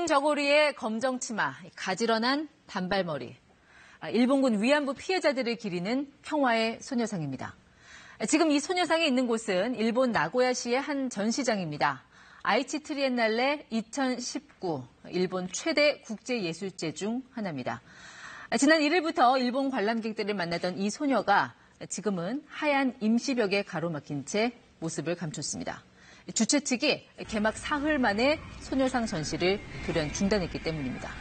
긴 저고리에 검정 치마, 가지런한 단발머리. 일본군 위안부 피해자들을 기리는 평화의 소녀상입니다. 지금 이 소녀상이 있는 곳은 일본 나고야시의 한 전시장입니다. 아이치 트리엔날레 2019, 일본 최대 국제예술제 중 하나입니다. 지난 1일부터 일본 관람객들을 만나던 이 소녀가 지금은 하얀 임시벽에 가로막힌 채 모습을 감췄습니다. 주최 측이 개막 사흘 만에 소녀상 전시를 돌연 중단했기 때문입니다.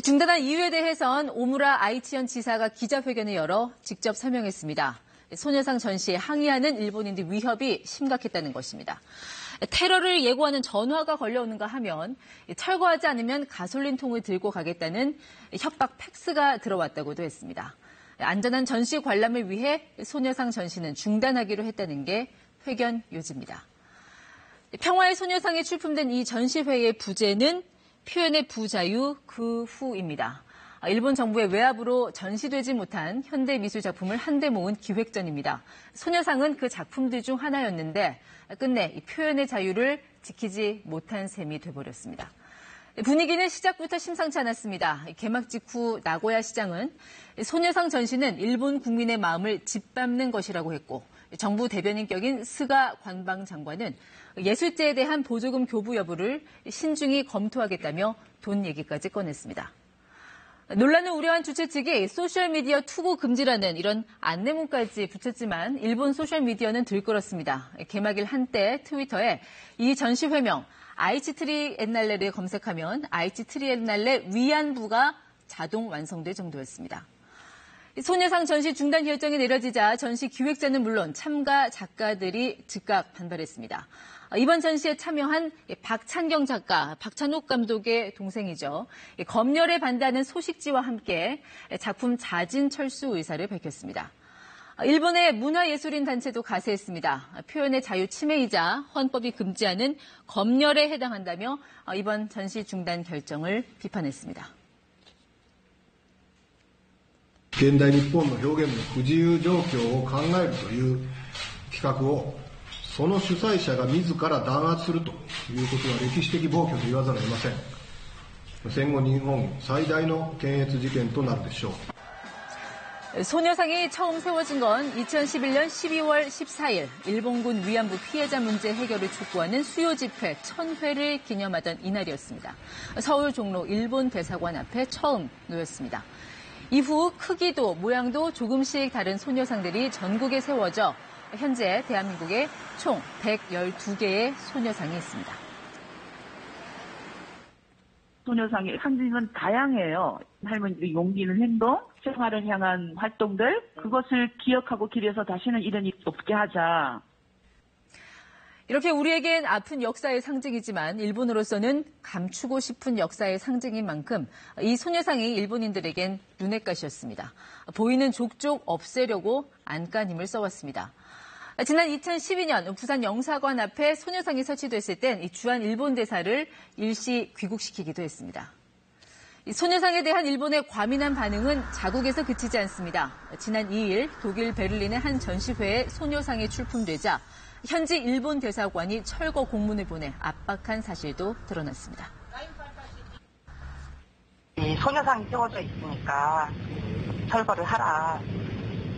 중단한 이유에 대해선 오무라 아이치현 지사가 기자회견을 열어 직접 설명했습니다. 소녀상 전시에 항의하는 일본인들 위협이 심각했다는 것입니다. 테러를 예고하는 전화가 걸려오는가 하면 철거하지 않으면 가솔린통을 들고 가겠다는 협박 팩스가 들어왔다고도 했습니다. 안전한 전시 관람을 위해 소녀상 전시는 중단하기로 했다는 게 회견 요지입니다. 평화의 소녀상에 출품된 이 전시회의 부제는 표현의 부자유 그 후입니다. 일본 정부의 외압으로 전시되지 못한 현대미술 작품을 한데 모은 기획전입니다. 소녀상은 그 작품들 중 하나였는데 끝내 이 표현의 자유를 지키지 못한 셈이 돼버렸습니다. 분위기는 시작부터 심상치 않았습니다. 개막 직후 나고야 시장은 소녀상 전시는 일본 국민의 마음을 짓밟는 것이라고 했고 정부 대변인격인 스가 관방장관은 예술제에 대한 보조금 교부 여부를 신중히 검토하겠다며 돈 얘기까지 꺼냈습니다. 논란을 우려한 주최 측이 소셜미디어 투고 금지라는 이런 안내문까지 붙였지만 일본 소셜미디어는 들끓었습니다. 개막일 한때 트위터에 이 전시회명 아이치 트리엔날레를 검색하면 아이치 트리엔날레 위안부가 자동 완성될 정도였습니다. 소녀상 전시 중단 결정이 내려지자 전시 기획자는 물론 참가 작가들이 즉각 반발했습니다. 이번 전시에 참여한 박찬경 작가, 박찬욱 감독의 동생이죠. 검열에 반대하는 소식지와 함께 작품 자진 철수 의사를 밝혔습니다. 일본의 문화예술인 단체도 가세했습니다. 표현의 자유 침해이자 헌법이 금지하는 검열에 해당한다며 이번 전시 중단 결정을 비판했습니다. 現代日本の表現の不自由状況を考えるという企画をその主催者が自ら弾圧するということは歴史的暴挙と言わざるを得ません。戦後日本最大の検閲事件となるでしょう。 소녀상이 처음 세워진 건 2011년 12월 14일 일본군 위안부 피해자 문제 해결을 촉구하는 수요 집회 1000회를 기념하던 이날이었습니다. 서울 종로 일본 대사관 앞에 처음 놓였습니다. 이후 크기도 모양도 조금씩 다른 소녀상들이 전국에 세워져 현재 대한민국에 총 112개의 소녀상이 있습니다. 소녀상의 상징은 다양해요. 할머니들이 용기 있는 행동, 생활을 향한 활동들, 그것을 기억하고 기려서 다시는 이런 일 없게 하자. 이렇게 우리에겐 아픈 역사의 상징이지만 일본으로서는 감추고 싶은 역사의 상징인 만큼 이 소녀상이 일본인들에겐 눈엣가시였습니다. 보이는 족족 없애려고 안간힘을 써왔습니다. 지난 2012년 부산 영사관 앞에 소녀상이 설치됐을 땐 이 주한 일본 대사를 일시 귀국시키기도 했습니다. 이 소녀상에 대한 일본의 과민한 반응은 자국에서 그치지 않습니다. 지난 2일 독일 베를린의 한 전시회에 소녀상이 출품되자 현지 일본 대사관이 철거 공문을 보내 압박한 사실도 드러났습니다. 이 소녀상이 세워져 있으니까 철거를 하라.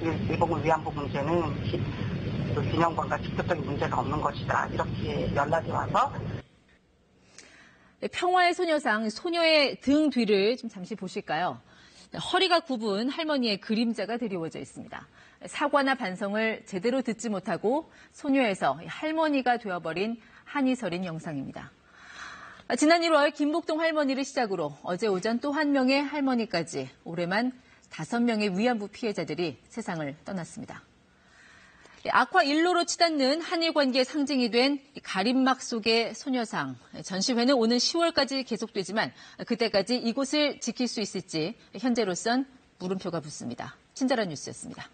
일본군 위안부 문제는 균형관과 직접적인 문제가 없는 것이다. 이렇게 연락이 와서 평화의 소녀상 소녀의 등 뒤를 좀 잠시 보실까요? 허리가 굽은 할머니의 그림자가 드리워져 있습니다. 사과나 반성을 제대로 듣지 못하고 소녀에서 할머니가 되어버린 한이 서린 영상입니다. 지난 1월 김복동 할머니를 시작으로 어제 오전 또 한 명의 할머니까지 올해만 5명의 위안부 피해자들이 세상을 떠났습니다. 악화 일로로 치닫는 한일 관계의 상징이 된 가림막 속의 소녀상. 전시회는 오는 10월까지 계속되지만 그때까지 이곳을 지킬 수 있을지 현재로선 물음표가 붙습니다. 친절한 뉴스였습니다.